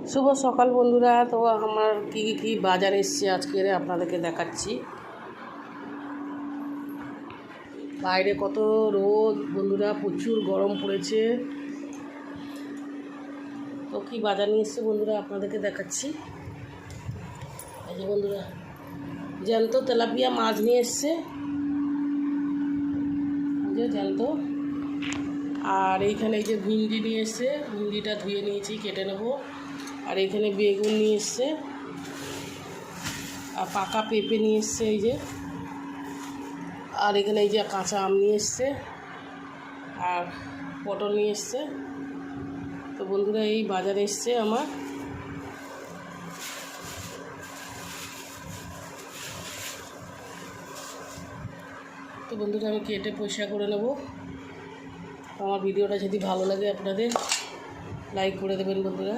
শুভ সকাল বন্ধুরা। তো আমার কি বাজার এসছে আজকের আপনাদেরকে দেখাচ্ছি। বাইরে কত রোদ বন্ধুরা, প্রচুর গরম পড়েছে। তো কি বাজার নিয়ে এসছে বন্ধুরা আপনাদেরকে দেখাচ্ছি। এই যে বন্ধুরা, জ্যান্ত তেলাপিয়া মাছ নিয়ে এসছে, যে জ্যান্ত। আর এইখানে এই যে ভিন্ডি নিয়ে এসছে, ভিন্ডিটা ধুয়ে নিয়েছি, কেটে নেবো। আর এখানে বেগুন নিয়ে এসছে, আর পাকা পেঁপে নিয়ে এসছে এই যে। আর এখানে এই যে কাঁচা আম নিয়ে এসছে, আর পটল নিয়ে এসছে। তো বন্ধুরা এই বাজারে এসছে আমার। তো বন্ধুরা আমি কেটে পয়সা করে নেব। আমার ভিডিওটা যদি ভালো লাগে আপনাদের লাইক করে দেবেন বন্ধুরা।